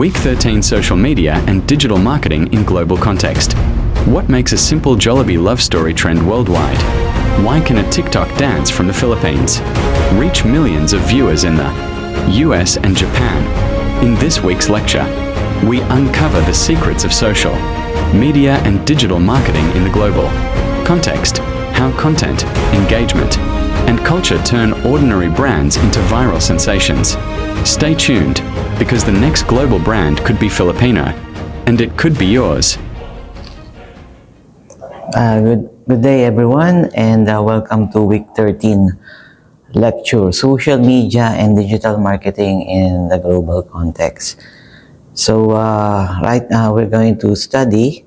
Week 13 Social Media and Digital Marketing in Global Context. What makes a simple Jollibee love story trend worldwide? Why can a TikTok dance from the Philippines reach millions of viewers in the US and Japan? In this week's lecture, we uncover the secrets of social, media and digital marketing in the global context, how content, engagement, and culture turn ordinary brands into viral sensations. Stay tuned, because the next global brand could be Filipino, and it could be yours. Good day everyone, and welcome to week 13 lecture, social media and digital marketing in the global context. So right now we're going to study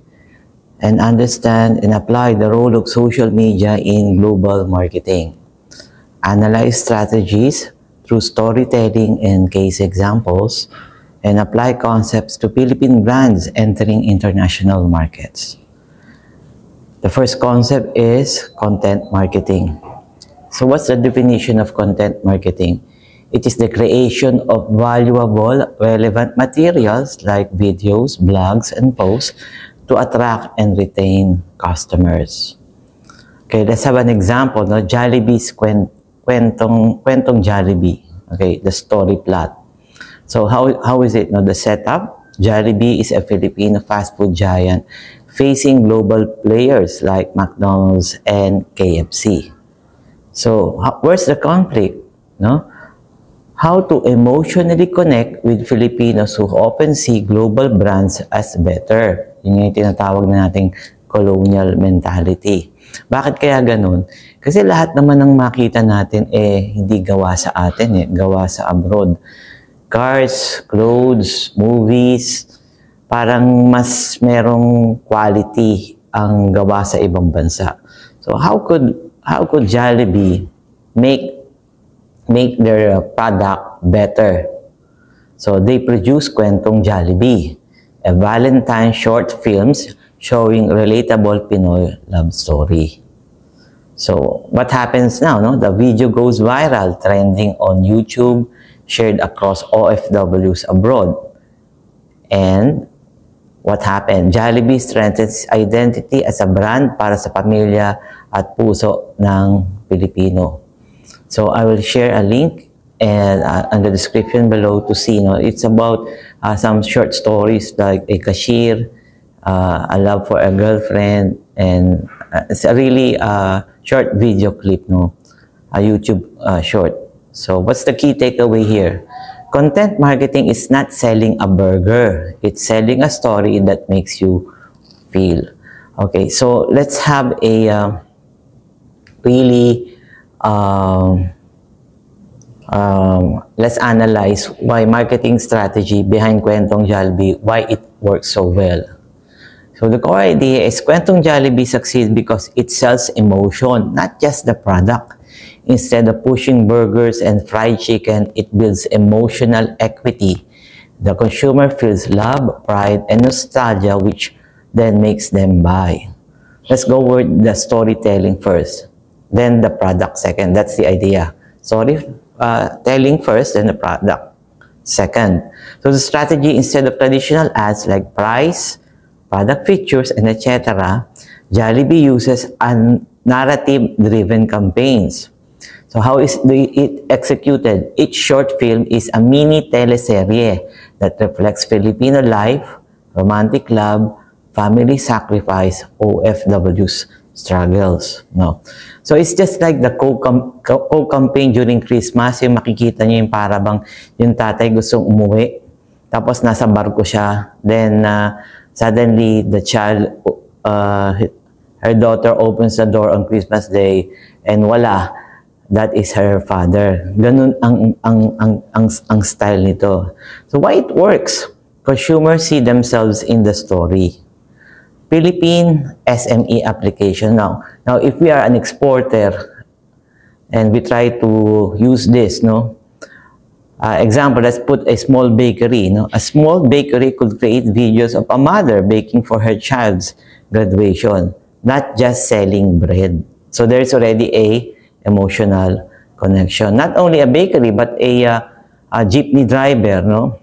and understand and apply the role of social media in global marketing. Analyze strategies through storytelling and case examples, and apply concepts to Philippine brands entering international markets. The first concept is content marketing. So what's the definition of content marketing? It is the creation of valuable, relevant materials like videos, blogs, and posts to attract and retain customers. Okay, let's have an example. No? Jollibee's Kwentong Jollibee. Okay, the story plot. So how is it? No? The setup. Jollibee is a Filipino fast food giant facing global players like McDonald's and KFC. So where's the conflict? No? How to emotionally connect with Filipinos who often see global brands as better. Yun yung tinatawag na nating colonial mentality. Bakit kaya ganun? Kasi lahat naman ng makita natin hindi gawa sa atin, gawa sa abroad. Cars, clothes, movies, parang mas merong quality ang gawa sa ibang bansa. So how could Jollibee make their product better? So they produce Kwentong Jollibee, a Valentine short films showing relatable Pinoy love story. So what happens now? No? The video goes viral, trending on YouTube, shared across OFWs abroad. And what happened? Jollibee strengthens identity as a brand para sa pamilya at puso ng Pilipino. So I will share a link and on the description below to see. No? It's about some short stories like a cashier, a love for a girlfriend, and it's a really short video clip, no? A YouTube short. So what's the key takeaway here? Content marketing is not selling a burger. It's selling a story that makes you feel. Okay, so let's have a let's analyze why marketing strategy behind Kwentong Jollibee, why it works so well. So the core idea is Kwentong Jollibee succeeds because it sells emotion, not just the product. Instead of pushing burgers and fried chicken, it builds emotional equity. The consumer feels love, pride, and nostalgia, which then makes them buy. Let's go with the storytelling first, then the product second. That's the idea. Storytelling first, then the product second. So the strategy, instead of traditional ads like price, product features, and etc., Jollibee uses narrative-driven campaigns. So how is it executed? Each short film is a mini teleserye that reflects Filipino life, romantic love, family sacrifice, OFW's struggles. No? So it's just like the Coke campaign during Christmas. Yung makikita niyo yung parabang yung tatay gustong umuwi, tapos nasa barko siya, then suddenly the child, her daughter opens the door on Christmas Day, and wala, that is her father. Ganun ang style nito. So why it works? Consumers see themselves in the story. Philippine SME application. Now if we are an exporter and we try to use this, no? Example, let's put a small bakery. No? A small bakery could create videos of a mother baking for her child's graduation, not just selling bread. So there's already a emotional connection. Not only a bakery, but a jeepney driver, no?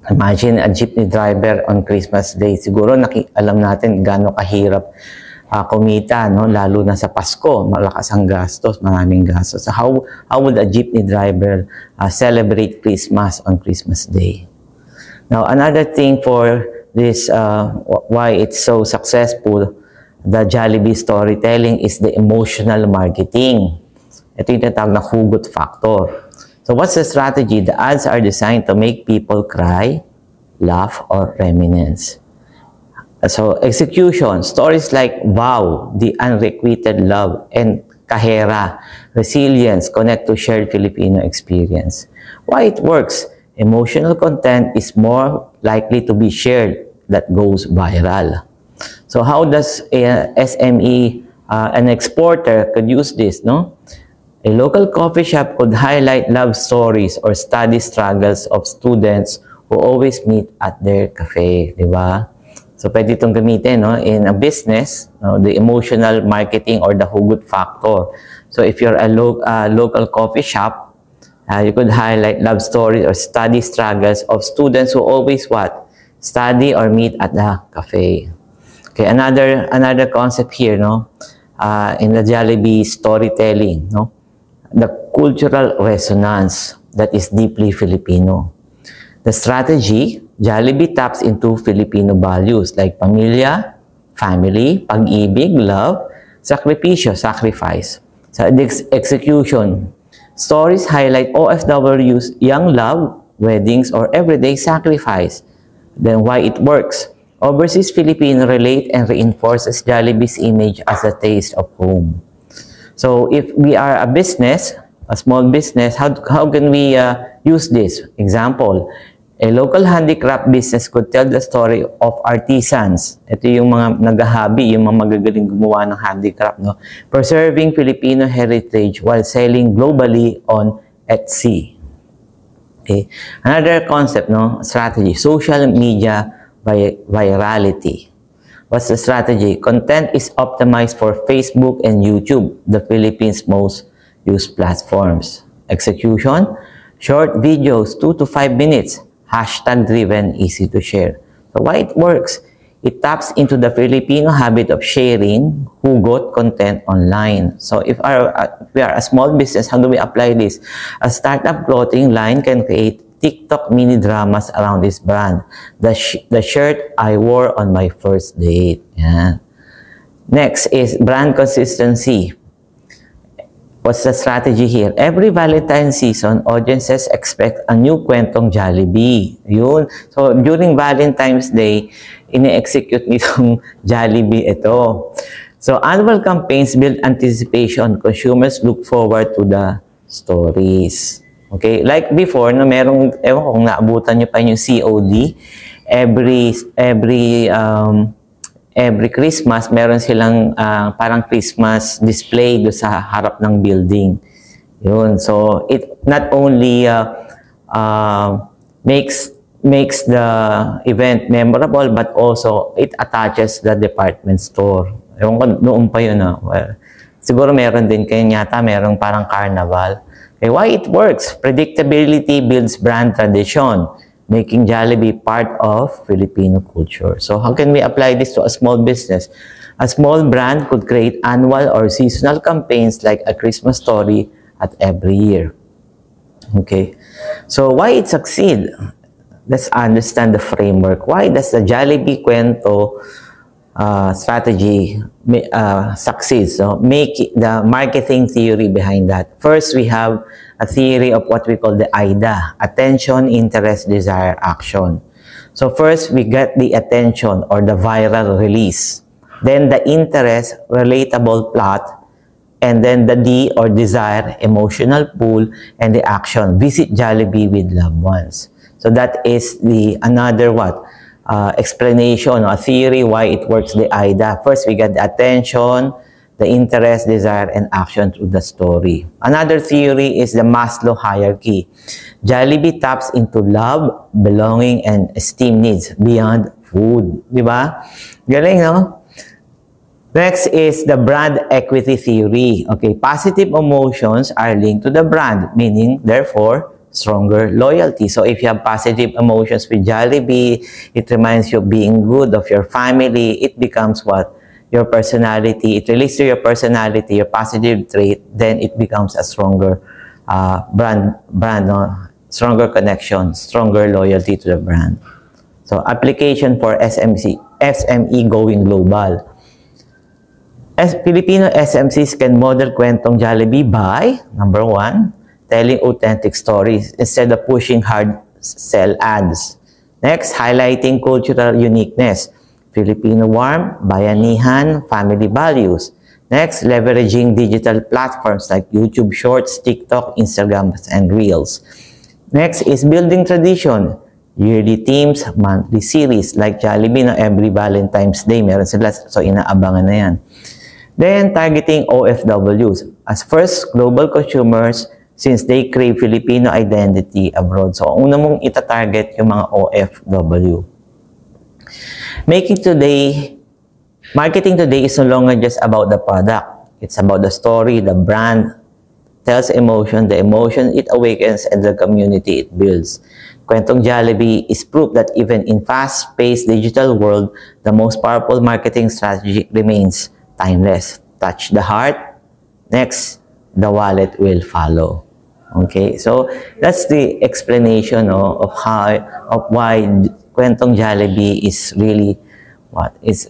Imagine a jeepney driver on Christmas Day. Siguro alam natin gaano kahirap kumita, no? Lalo na sa Pasko, malakas ang gastos, maraming gastos. So how would a jeepney driver celebrate Christmas on Christmas Day? Now, another thing for this, why it's so successful, the Jollibee storytelling is the emotional marketing. Ito yung tinatawag na hugot factor. So what's the strategy? The ads are designed to make people cry, laugh, or reminisce. So execution, stories like Wow, The Unrequited Love, and Kahera, Resilience, connect to shared Filipino experience. Why it works? Emotional content is more likely to be shared that goes viral. So how does a SME, an exporter, could use this, no? A local coffee shop could highlight love stories or study struggles of students who always meet at their cafe, di ba? So, pwede itong gamitin, no? In a business, no? The emotional marketing or the hugot factor. So, if you're a local coffee shop, you could highlight love stories or study struggles of students who always what? Study or meet at the cafe. Okay, another concept here, no? In the Jollibee storytelling, no? The cultural resonance that is deeply Filipino. The strategy, Jollibee taps into Filipino values like pamilya, family, pag-ibig, love, sakripisyo, sacrifice. Sa execution, stories highlight OFW's young love, weddings, or everyday sacrifice. Then why it works? Overseas Filipino relate and reinforces Jollibee's image as a taste of home. So if we are a business, a small business, how can we use this? Example, a local handicraft business could tell the story of artisans. Ito yung mga naghahabi, yung mga magagaling gumawa ng handicraft, no? Preserving Filipino heritage while selling globally on Etsy. Okay. Another concept, no? Strategy, social media virality. What's the strategy? Content is optimized for Facebook and YouTube, the Philippines' most used platforms. Execution, short videos, 2 to 5 minutes, hashtag-driven, easy to share. So why it works? It taps into the Filipino habit of sharing hugot content online. So if we are a small business, how do we apply this? A startup clothing line can create TikTok mini dramas around this brand. The shirt I wore on my first date. Yeah. Next is brand consistency. What's the strategy here? Every Valentine's season, audiences expect a new kwentong Jollibee. Yun. So during Valentine's Day, ini-execute nitong Jollibee ito. So annual campaigns build anticipation. Consumers look forward to the stories. Okay, like before, no, merong, ewan ko kung naabutan nyo pa yung COD, every Christmas, meron silang parang Christmas display do sa harap ng building. Yun, so it not only makes the event memorable, but also it attaches the department store. Ewan ko, noon pa yun, well, siguro meron din kayo yata, merong parang carnival. Okay, why it works? Predictability builds brand tradition, making Jollibee part of Filipino culture. So how can we apply this to a small business? A small brand could create annual or seasonal campaigns like a Christmas story at every year. Okay, so why it succeed? Let's understand the framework. Why does the Jollibee Kwento strategy succeeds? So make the marketing theory behind that. First, we have a theory of what we call the AIDA, attention, interest, desire, action. So first, we get the attention or the viral release. Then the interest, relatable plot. And then the D or desire, emotional pull. And the action, visit Jollibee with loved ones. So that is the another what? Explanation or theory why it works, the AIDA. First, we get the attention, the interest, desire, and action through the story. Another theory is the Maslow hierarchy. Jollibee taps into love, belonging, and esteem needs beyond food. Diba? Galing, no? Next is the brand equity theory. Okay, positive emotions are linked to the brand, meaning, therefore, stronger loyalty. So if you have positive emotions with Jollibee, it reminds you of being good, of your family, it becomes what? Your personality. It relates to your personality, your positive trait, then it becomes a stronger brand, no? Stronger connection, stronger loyalty to the brand. So application for SME going global. As Filipino SMCs can model kwentong Jollibee by, number 1, telling authentic stories instead of pushing hard sell ads. Next, highlighting cultural uniqueness. Filipino warmth, bayanihan, family values. Next, leveraging digital platforms like YouTube Shorts, TikTok, Instagram, and Reels. Next is building tradition. Yearly themes, monthly series like Jollibee, no, every Valentine's Day meron sila, so inaabangan na yan. Then, targeting OFWs as first global consumers since they crave Filipino identity abroad. So, una mong itatarget yung mga OFW. Marketing today is no longer just about the product. It's about the story, the brand tells emotion, the emotion it awakens, and the community it builds. Kwentong Jollibee is proof that even in fast-paced digital world, the most powerful marketing strategy remains timeless. Touch the heart. Next, the wallet will follow. Okay, so that's the explanation of why kwentong Jollibee is really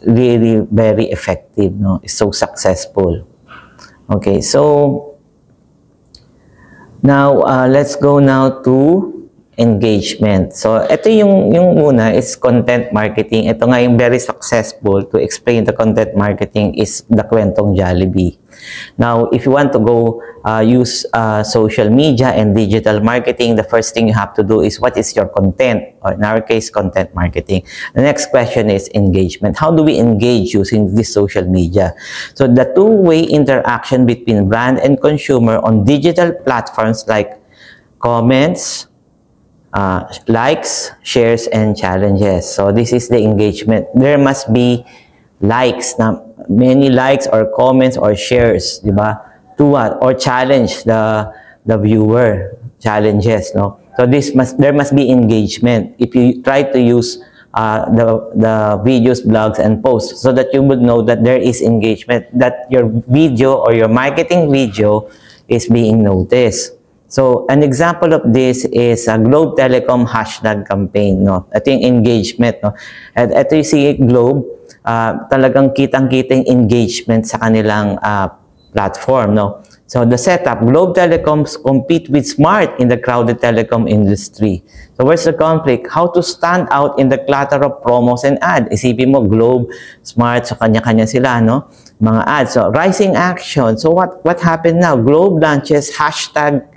really very effective, no? It's so successful. Okay, so now let's go now to engagement. So ito yung una is content marketing. Ito nga yung very successful to explain the content marketing is the kwentong Jollibee. Now, if you want to go use social media and digital marketing, the first thing you have to do is what is your content, or in our case, content marketing. The next question is engagement. How do we engage using this social media? So the two-way interaction between brand and consumer on digital platforms like comments, likes, shares, and challenges. So this is the engagement. There must be likes, many likes or comments or shares, diba? To what? Or challenge the viewer, challenges, no? So there must be engagement if you try to use the videos, blogs, and posts, so that you would know that there is engagement, that your video or your marketing video is being noticed. So, an example of this is a Globe Telecom hashtag campaign, no? Ito yung engagement, no? At ito yung si Globe, talagang kitang-kitang engagement sa kanilang platform, no? So, the setup, Globe Telecoms compete with Smart in the crowded telecom industry. So, where's the conflict? How to stand out in the clutter of promos and ads. Isipin mo, Globe, Smart, so kanya-kanya sila, no? Mga ads. So, rising action. So, what happened now? Globe launches hashtag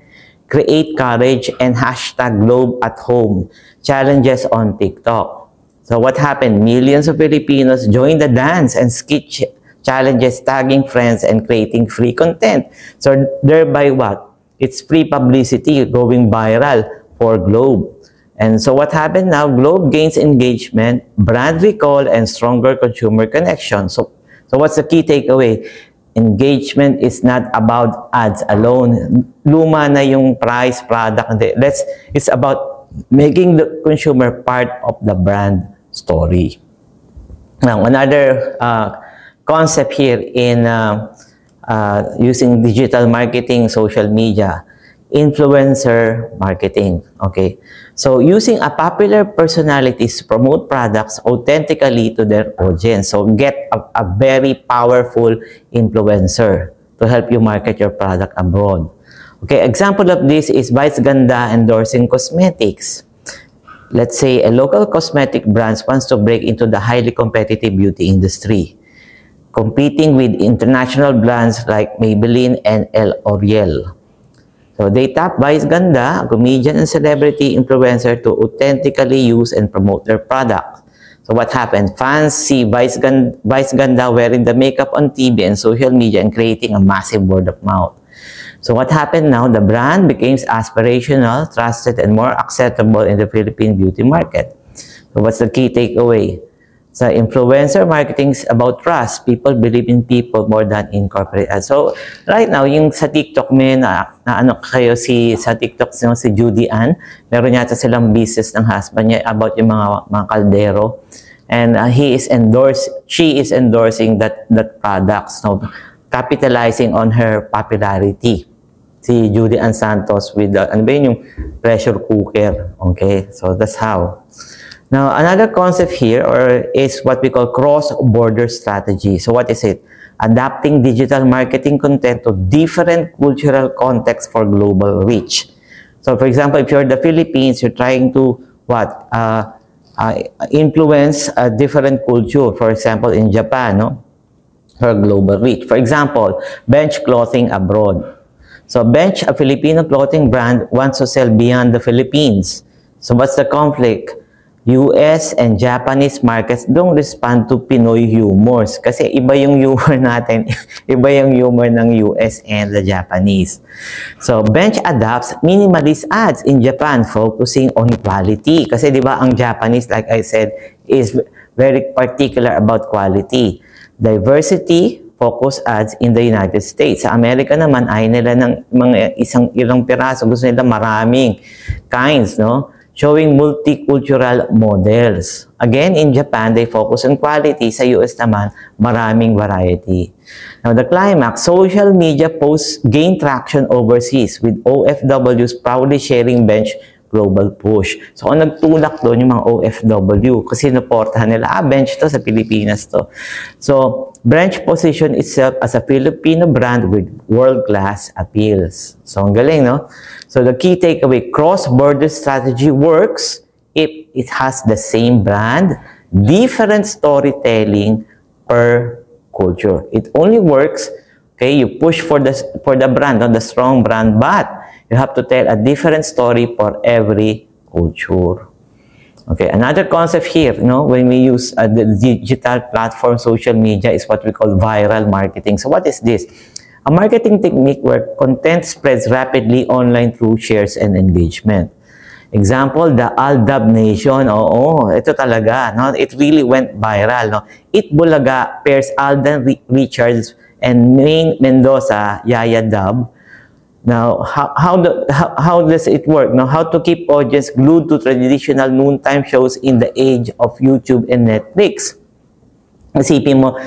Create Courage and hashtag Globe at Home challenges on TikTok. So what happened? Millions of Filipinos joined the dance and skit challenges, tagging friends and creating free content. So thereby what? It's free publicity going viral for Globe. And so what happened now? Globe gains engagement, brand recall, and stronger consumer connection. So what's the key takeaway? Engagement is not about ads alone. Luma na yung price, product. It's about making the consumer part of the brand story. Now, another concept here in using digital marketing, social media, influencer marketing. Okay, so using a popular personalities to promote products authentically to their audience. So get a very powerful influencer to help you market your product abroad. Okay, example of this is Vice Ganda endorsing cosmetics. Let's say a local cosmetic brand wants to break into the highly competitive beauty industry, competing with international brands like Maybelline and L'Oreal. So they tap Vice Ganda, a comedian and celebrity influencer, to authentically use and promote their product. So what happened? Fans see Vice Ganda wearing the makeup on TV and social media and creating a massive word of mouth. So what happened now? The brand became aspirational, trusted, and more acceptable in the Philippine beauty market. So what's the key takeaway? Sa influencer marketing is about trust. People believe in people more than in corporate ads. So, right now, yung sa TikTok, may na ano kayo sa TikTok, si Judy Ann. Meron yata silang business ng husband niya about yung mga kaldero. And she is endorsing that product. So, capitalizing on her popularity. Si Judy Ann Santos with ano ba yun, yung pressure cooker. Okay? So, that's how. Now, another concept here is what we call cross-border strategy. So, what is it? Adapting digital marketing content to different cultural contexts for global reach. So, for example, if you're the Philippines, you're trying to influence a different culture. For example, in Japan, no? For global reach. For example, Bench Clothing abroad. So, Bench, a Filipino clothing brand, wants to sell beyond the Philippines. So, what's the conflict? US and Japanese markets don't respond to Pinoy humors kasi iba yung humor natin, iba yung humor ng US and the Japanese. So, Bench adopts minimalist ads in Japan focusing on quality kasi di ba ang Japanese, like I said, is very particular about quality. Diversity focus ads in the United States. Sa Amerika naman, ay nila ng mga ilang piraso, gusto nila maraming kinds, no? Showing multicultural models. Again, in Japan, they focus on quality. Sa US naman, maraming variety. Now, the climax, social media posts gain traction overseas with OFWs proudly sharing Bench global push. So, kung nagtulak doon yung mga OFW, kasi naportahan nila, Bench to sa Pilipinas to. So, Bench position itself as a Filipino brand with world-class appeals. So, ang galing, no? So, the key takeaway, cross-border strategy works if it has the same brand, different storytelling per culture. It only works, okay, you push for the brand, not the strong brand, but you have to tell a different story for every culture. Okay, another concept here, you know, when we use the digital platform, social media, is what we call viral marketing. So, what is this? A marketing technique where content spreads rapidly online through shares and engagement. Example, the Aldab Nation. Oo, ito talaga. No? It really went viral. No? It Bulaga pairs Alden Richards and Maine Mendoza, Yaya Dub. Now, how does it work? Now, how to keep audience glued to traditional noontime shows in the age of YouTube and Netflix? Isipin mo,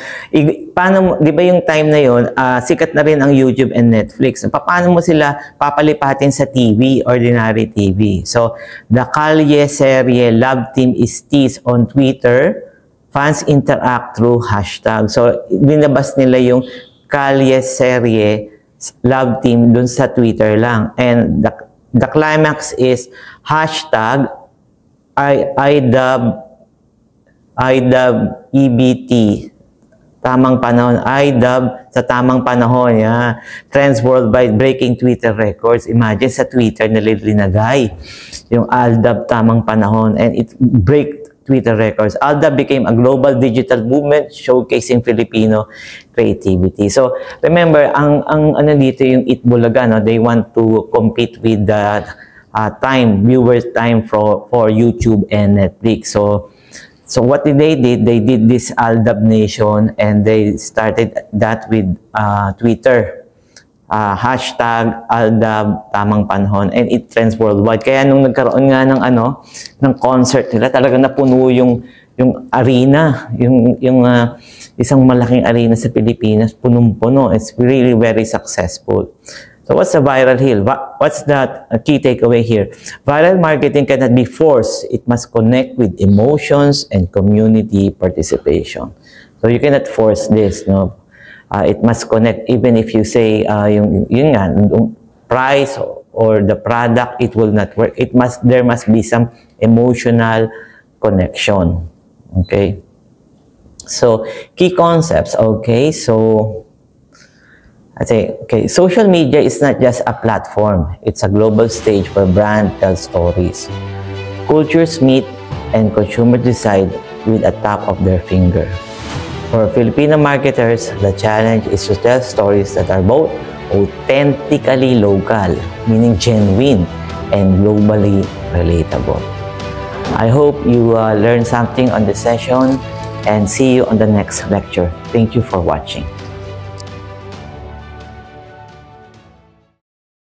paano, di ba yung time na yun, sikat na rin ang YouTube and Netflix. Paano mo sila papalipatin sa TV, ordinary TV? So, the Kalye Serye Love Team is teased on Twitter. Fans interact through hashtag. So, binabas nila yung Kalye Serye Love Team dun sa Twitter lang. And the climax is hashtag IDub EBT, tamang panahon, IDub sa tamang panahon, yeah. Trends worldwide, breaking Twitter records. Imagine sa Twitter nalilinagay yung IDub tamang panahon and it break Twitter records. IDub became a global digital movement showcasing Filipino creativity. So, remember, ang ano dito yung Itbulaga, no? They want to compete with the viewers time for YouTube and Netflix. So what they did this Aldab Nation and they started that with Twitter. Hashtag Aldab tamang panahon and it trends worldwide. Kaya nung nagkaroon nga ng concert nila, talagang napuno yung arena, yung isang malaking arena sa Pilipinas, punong-puno. It's really very successful. So what's the viral hill? What's that key takeaway here? Viral marketing cannot be forced. It must connect with emotions and community participation. So you cannot force this, no? It must connect. Even if you say yung price or the product, it will not work. There must be some emotional connection. Okay. So key concepts. Okay. So social media is not just a platform. It's a global stage where brands tell stories. Cultures meet and consumers decide with a tap of their finger. For Filipino marketers, the challenge is to tell stories that are both authentically local, meaning genuine, and globally relatable. I hope you learned something on the session. and see you on the next lecture. Thank you for watching.